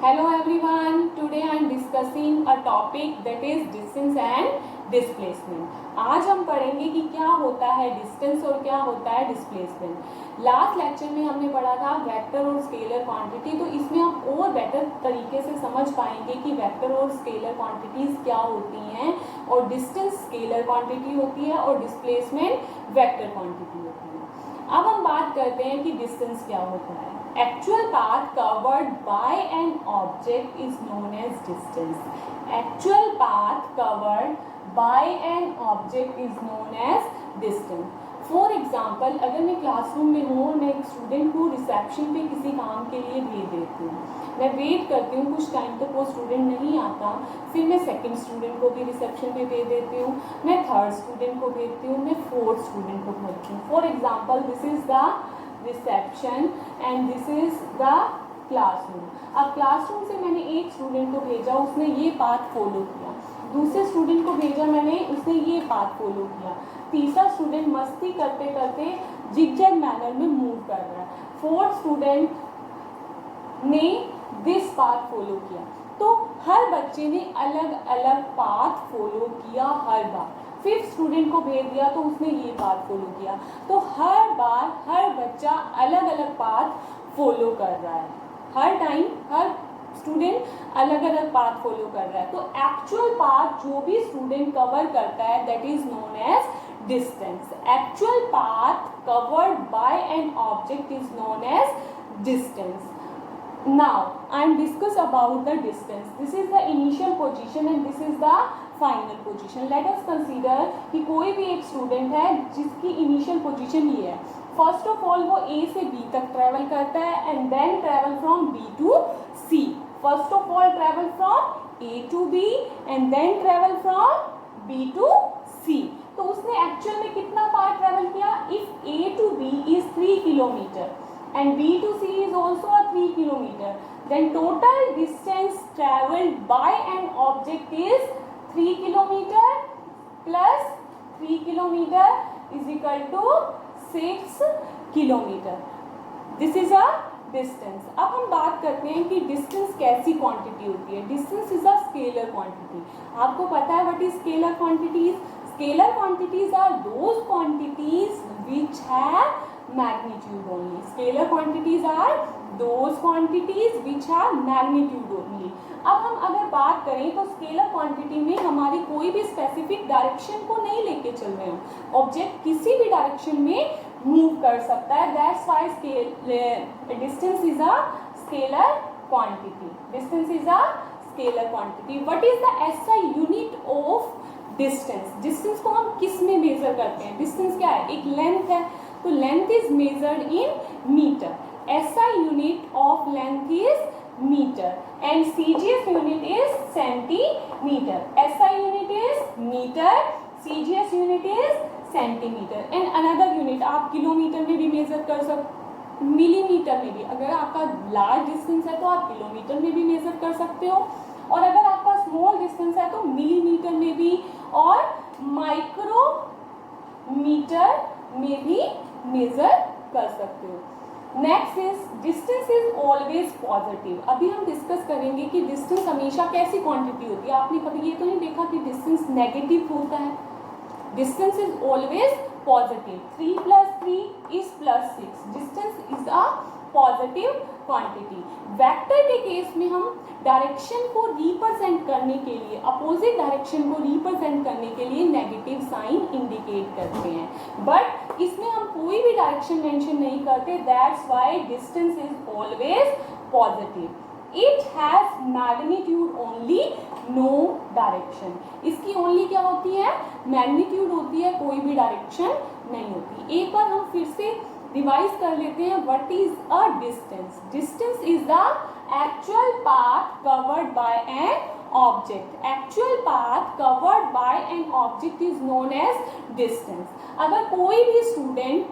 Hello everyone, today I am discussing a topic that is distance and displacement. आज हम पढ़ेंगे कि क्या होता है डिस्टेंस और क्या होता है डिस्प्लेसमेंट। लास्ट लेक्चर में हमने पढ़ा था वेक्टर और स्केलर क्वांटिटी, तो इसमें हम और बेटर तरीके से समझ पाएंगे कि वेक्टर और स्केलर क्वांटिटीज़ क्या होती हैं और डिस्टेंस स्केलर क्वांटिटी होती है और डिस्प्लेसमेंट वेक्टर क्वांटिटी होती है। अब हम बात करते हैं कि डिस्टेंस क्या होता है। Actual path covered by an object is known as distance. Actual path covered by an object is known as distance. For example, अगर मैं क्लासरूम में हूँ और मैं एक स्टूडेंट को रिसेप्शन पे किसी काम के लिए भेज देती हूँ, मैं वेट करती हूँ कुछ टाइम तक वो स्टूडेंट नहीं आता, फिर मैं सेकंड स्टूडेंट को भी रिसेप्शन पे भेज देती हूँ, मैं थर्ड स्टूडेंट को भेजती हूँ, मैं फोर्थ स्टूडेंट को भेजती हूँ। For example, this is the reception and this is the classroom. अब क्लासरूम से मैंने एक स्टूडेंट को भेजा, उसने ये पाथ फॉलो किया, दूसरे स्टूडेंट को भेजा मैंने, उसने ये पाथ फॉलो किया, तीसरा स्टूडेंट मस्ती करते करते जिगजैग मैनर में मूव कर रहा है, फोर्थ स्टूडेंट ने दिस पाथ फॉलो किया। तो हर बच्चे ने अलग अलग पाथ फॉलो किया हर बार। फिफ्थ स्टूडेंट को भेज दिया तो उसने ये पाथ फॉलो किया। तो हर बार हर बच्चा अलग अलग पाथ फॉलो कर रहा है, हर टाइम हर स्टूडेंट अलग अलग पाथ फॉलो कर रहा है। तो एक्चुअल पाथ जो भी स्टूडेंट कवर करता है that is known as distance. Actual path covered by an object is known as distance. Now I am discuss about the distance. This is the initial position and this is the final position. Let us consider कि कोई भी एक student है जिसकी initial position ये है। First of all वो A से B तक ट्रेवल करता है and then travel from B to C. First of all travel from A to B and then travel from B to C. तो उसने एक्चुअल में कितना पार्ट ट्रेवल किया? If A to B is 3 kilometre and B to C is also a 3 kilometer, then total distance traveled by an object is 3 kilometer plus 3 kilometer is equal to 6 kilometer. This is a distance. अब हम बात करते हैं कि distance कैसी quantity होती है। Distance is a scalar quantity. आपको पता है what is scalar quantities? Scalar quantities are those quantities which have magnitude only. Scalar quantities are those quantities which have magnitude only. अब हम अगर बात करें तो स्केलर क्वांटिटी में हमारी कोई भी स्पेसिफिक डायरेक्शन को नहीं लेके चल रहे हैं, ऑब्जेक्ट किसी भी डायरेक्शन में मूव कर सकता है। That's why distance is a scalar quantity. Distance is a scalar quantity. What is the SI unit of distance? Distance को हम किस में मेजर करते हैं? डिस्टेंस क्या है? एक लेंथ है, तो length is measured in metre. SI unit of length is metre and CGS unit is centimetre. SI unit is metre, CGS unit is centimetre and another unit आप किलोमीटर में भी मेजर कर सकते, मिलीमीटर में भी। अगर आपका लार्ज डिस्टेंस है तो आप किलोमीटर में भी मेजर कर सकते हो, और अगर आपका स्मॉल डिस्टेंस है तो मिलीमीटर में भी और माइक्रोमीटर में भी मेजर कर सकते हो. Next is distance is always positive. अभी हम डिस्कस करेंगे कि डिस्टेंस हमेशा कैसी क्वांटिटी होती है. आपने कभी ये तो नहीं देखा कि डिस्टेंस नेगेटिव होता है. Distance is always positive. 3 + 3 is +6. Distance is a positive quantity. Vector के केस में हम डायरेक्शन को रिप्रेजेंट करने के लिए, अपोजिट डायरेक्शन को रिप्रेजेंट करने के लिए नेगेटिव साइन इंडिकेट करते हैं, बट इसमें हम कोई भी डायरेक्शन मेंशन नहीं करते. That's why distance is always positive. It has magnitude only, no direction. इसकी ओनली क्या होती है? मैग्नीट्यूड होती है, कोई भी डायरेक्शन नहीं होती. एक बार हम फिर से रिवाइज कर लेते हैं. What is a distance? Distance is the actual path covered by an object. Actual path covered by an object is known as distance. अगर कोई भी स्टूडेंट,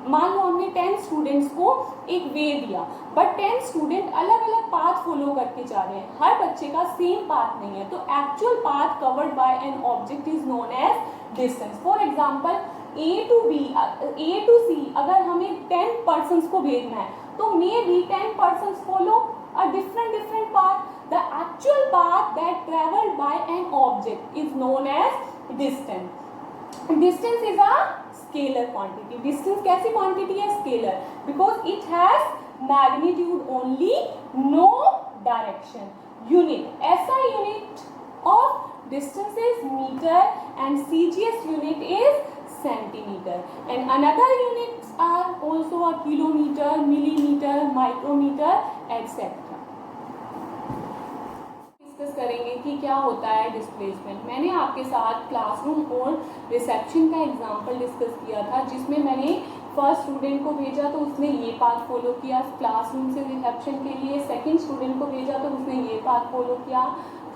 मान लो हमने 10 स्टूडेंट्स को एक वे दिया, बट 10 स्टूडेंट अलग अलग पाथ फॉलो करके जा रहे हैं, हर बच्चे का सेम पाथ नहीं है, तो actual path covered by an object is known as distance. For example A to B, A to C अगर हमें 10 पर्सन्स को भेजना है तो may be 10 persons follow a different path. The actual path that traveled by an object is known as distance. Distance is a scalar quantity. Distance कैसी quantity है? Scalar, because it has magnitude only, no direction. Unit, SI unit of distance is meter and CGS unit is centimeter, and another units are also a kilometer, millimeter, micrometer, etc. Discuss करेंगे कि क्या होता है displacement. मैंने आपके साथ classroom और reception का एग्जांपल डिस्कस किया था, जिसमें मैंने फर्स्ट स्टूडेंट को भेजा तो उसने ये पाथ फॉलो किया क्लासरूम से रिसेप्शन के लिए, सेकंड स्टूडेंट को भेजा तो उसने ये पाथ फॉलो किया,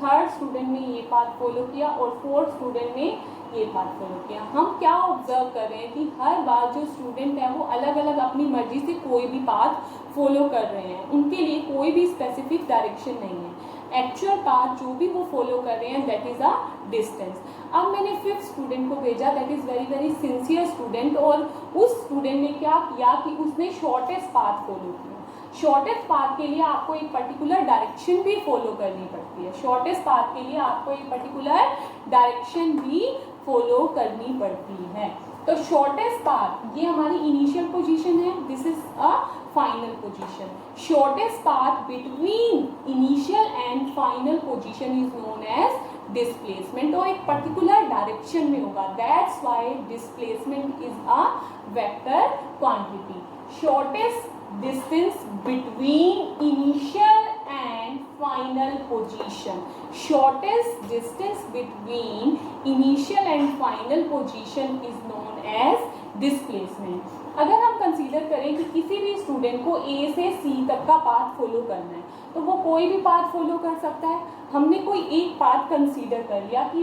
थर्ड स्टूडेंट ने ये पाथ फॉलो किया और फोर्थ स्टूडेंट ने ये पाथ फॉलो किया। हम क्या ऑब्जर्व कर रहे हैं कि हर बार जो स्टूडेंट है वो अलग अलग अपनी मर्जी से कोई भी पाथ फॉलो कर रहे हैं, उनके लिए कोई भी स्पेसिफिक डायरेक्शन नहीं है। एक्चुअल पाथ जो भी वो फॉलो कर रहे हैं दैट इज़ अ डिस्टेंस। अब मैंने फिफ्थ स्टूडेंट को भेजा, that is very very sincere student, और उस स्टूडेंट ने क्या किया कि उसने शॉर्टेस्ट पाथ फॉलो किया। शॉर्टेस्ट पाथ के लिए आपको एक पर्टिकुलर डायरेक्शन भी फॉलो करनी पड़ती है। शॉर्टेस्ट पाथ के लिए आपको एक पर्टिकुलर डायरेक्शन भी फॉलो करनी पड़ती है। तो शॉर्टेस्ट पाथ, ये हमारी इनिशियल पोजीशन है, this is a final position. Shortest path between initial and final position is known as displacement, और एक पर्टिकुलर डायरेक्शन में होगा, that's why displacement is a vector quantity. Shortest distance between initial and final position. Shortest distance between initial and final position is known as displacement. अगर हम consider करें कि किसी भी स्टूडेंट को A से C तक का पाथ फॉलो करना है तो वो कोई भी पाथ फॉलो कर सकता है। हमने कोई एक पाथ कंसीडर कर लिया कि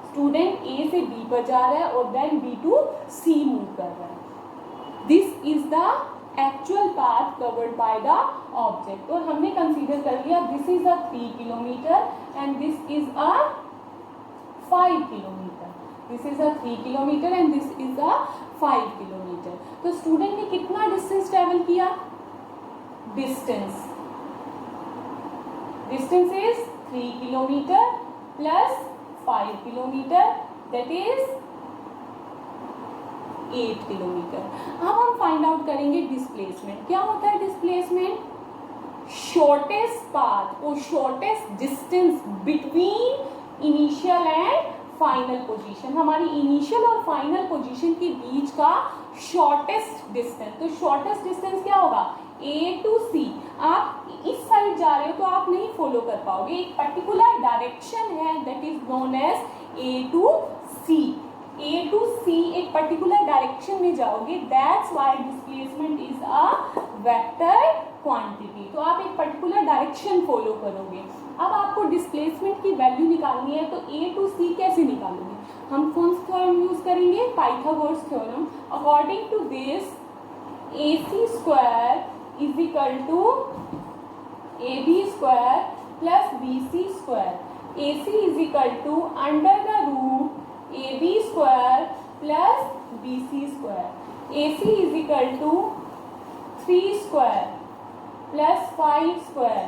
स्टूडेंट A से B पर जा रहा है और then B to C move कर रहा है। This is the actual path covered by the object, और हमने कंसीडर कर लिया this is a 3 kilometre and this is a 5 kilometre, this is a 3 kilometre and this is a 5 kilometre. तो student ने कितना डिस्टेंस ट्रेवल किया? Distance is 3 kilometre plus 5 kilometre, that is 8 kilometre. अब हम फाइंड आउट करेंगे displacement. क्या होता है डिस्प्लेसमेंट? शॉर्टेस्ट पाथ और shortest distance between initial and final position, हमारी इनिशियल और फाइनल पोजीशन के बीच का शॉर्टेस्ट डिस्टेंस। तो शॉर्टेस्ट डिस्टेंस क्या होगा? A to C। आप इस साइड जा रहे हो तो आप नहीं फॉलो कर पाओगे, एक पर्टिकुलर डायरेक्शन है that is known as A to C। A to C एक पर्टिकुलर डायरेक्शन में जाओगे, that's why displacement is a vector quantity. तो आप एक पर्टिकुलर डायरेक्शन फॉलो करोगे। अब आपको डिस्प्लेसमेंट की वैल्यू निकालनी है तो A टू C कैसे निकालोगे? हम कौन सा थ्योरम यूज करेंगे? Pythagoras theorem. According to this AC square is equal to AB square plus BC square. AC is equal to under the root AB square plus BC square. AC is equal to 3 square plus 5 square,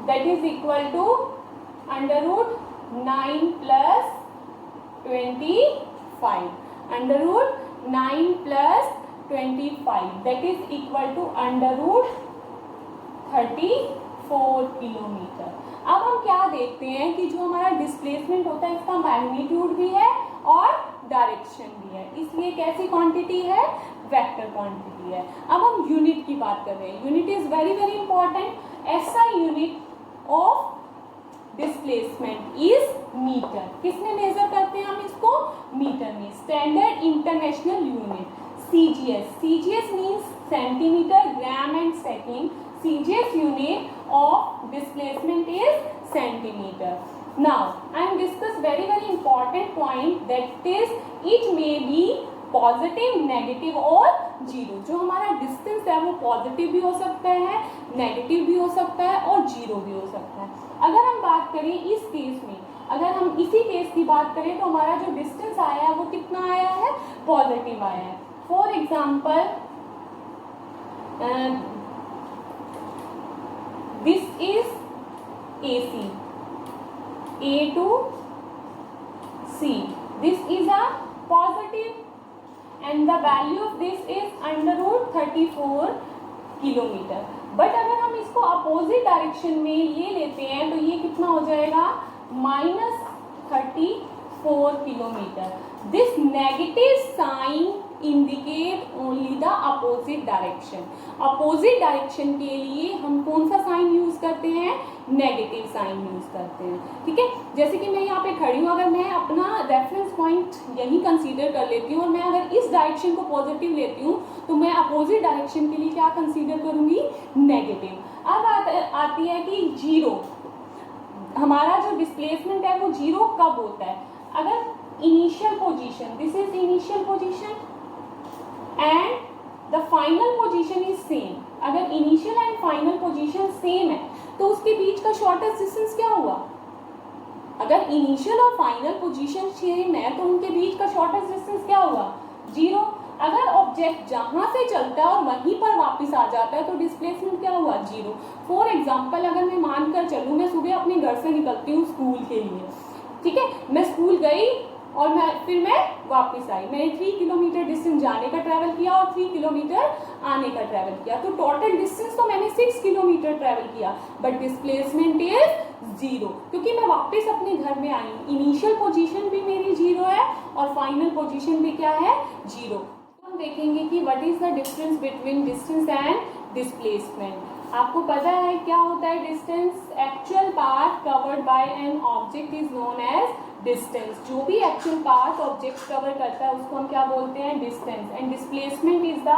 that is equal to under root 9 plus 25, under root 9 plus 25, that is equal to under root 34 kilometre. अब हम क्या देखते हैं कि जो हमारा displacement होता है इसका मैग्नीट्यूड भी है और डायरेक्शन भी है, इसलिए कैसी क्वांटिटी है? वेक्टर क्वांटिटी है। अब हम यूनिट की बात कर रहे हैं। Unit is very very important. SI unit of displacement is metre. किसमें मेजर करते हैं हम इसको? मीटर में। Standard international unit CGS। CGS means centimetre, gram and second. CGS unit of displacement is centimeter. Now I am discuss very important point, that is it may be positive, negative और zero. जो हमारा distance है वो positive भी हो सकता है, negative भी हो सकता है और जीरो भी हो सकता है। अगर हम बात करें इस केस में, अगर हम इसी केस की बात करें तो हमारा जो डिस्टेंस आया है वो कितना आया है? पॉजिटिव आया है। For example AC, A to C. This is a positive and the value of this is under root 34 kilometre. But अगर हम इसको अपोजिट डायरेक्शन में ये लेते हैं तो ये कितना हो जाएगा, -34 kilometre. This negative sign indicate only the opposite direction. Opposite direction के लिए हम कौन सा साइन यूज करते हैं, नेगेटिव साइन यूज करते हैं. ठीक है, जैसे कि मैं यहाँ पे खड़ी हूँ, अगर मैं अपना रेफरेंस पॉइंट यही कंसीडर कर लेती हूँ और मैं अगर इस डायरेक्शन को पॉजिटिव लेती हूँ तो मैं अपोजिट डायरेक्शन के लिए क्या कंसीडर करूँगी, नेगेटिव. अब आती है कि जीरो. हमारा जो डिस्प्लेसमेंट है वो जीरो कब होता है, अगर initial position, this is initial position and the final position is same. अगर initial and final position same है तो उसके बीच का शॉर्टेस्ट डिस्टेंस क्या हुआ. अगर इनिशियल और फाइनल पोजीशन सेम है तो उनके बीच का शॉर्टेस्ट डिस्टेंस क्या हुआ, जीरो. अगर ऑब्जेक्ट जहां से चलता है और वहीं पर वापस आ जाता है तो डिस्प्लेसमेंट क्या हुआ, जीरो. फॉर एग्जाम्पल, अगर मैं मानकर चलूँ, मैं सुबह अपने घर से निकलती हूँ स्कूल के लिए. ठीक है, मैं स्कूल गई और फिर मैं वापस आई. मैंने 3 किलोमीटर डिस्टेंस जाने का ट्रैवल किया और 3 किलोमीटर आने का ट्रैवल किया. तो टोटल डिस्टेंस तो मैंने 6 किलोमीटर ट्रैवल किया, बट डिस्प्लेसमेंट इज जीरो, क्योंकि मैं वापस अपने घर में आई. इनिशियल पोजीशन भी मेरी जीरो है और फाइनल पोजीशन भी क्या है, जीरो. हम देखेंगे कि what is the difference between distance and displacement. आपको पता है क्या होता है distance, actual path covered by an object is known as distance. जो भी एक्चुअल पाथ ऑब्जेक्ट कवर करता है उसको हम क्या बोलते हैं, distance. And displacement is the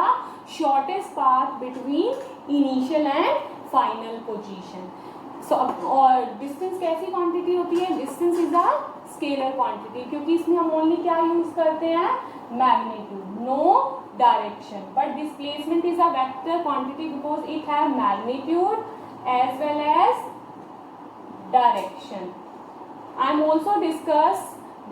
shortest path between initial and final position. और डिस्टेंस कैसी क्वांटिटी होती है, distance is a scalar quantity, क्योंकि इसमें हम ओनली क्या यूज करते हैं, magnitude, no direction. But displacement is a vector quantity because it has magnitude as well as direction. I am also discuss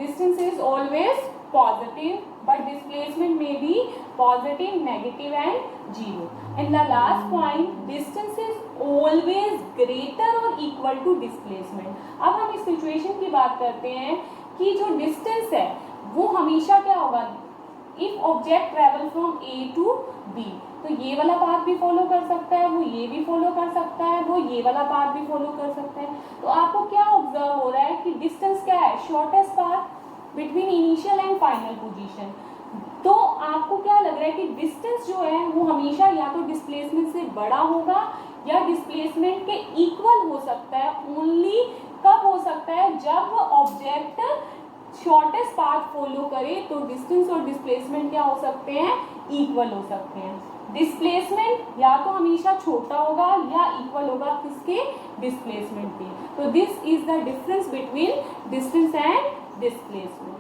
distance is always positive, but displacement may be positive, negative and zero. And the last point, distance is always greater or equal to displacement. अब हम इस situation की बात करते हैं कि जो distance है वो हमेशा क्या होगा, if object travel from A to B, तो ये वाला पाथ भी फॉलो कर सकता है, वो ये भी फॉलो कर सकता है, वो ये वाला पाथ भी फॉलो कर सकता है. तो आपको क्या ऑब्जर्व हो रहा है कि डिस्टेंस क्या है, shortest path between initial and final position. तो आपको क्या लग रहा है कि डिस्टेंस जो है वो हमेशा या तो डिस्प्लेसमेंट से बड़ा होगा या डिस्प्लेसमेंट के इक्वल हो सकता है. ओनली कब हो सकता है, जब ऑब्जेक्ट शॉर्टेस्ट पाथ फॉलो करे तो डिस्टेंस और डिस्प्लेसमेंट क्या हो सकते हैं, इक्वल हो सकते हैं. डिस्प्लेसमेंट या तो हमेशा छोटा होगा या इक्वल होगा किसके, डिस्प्लेसमेंट के. तो this is the difference between distance and displacement.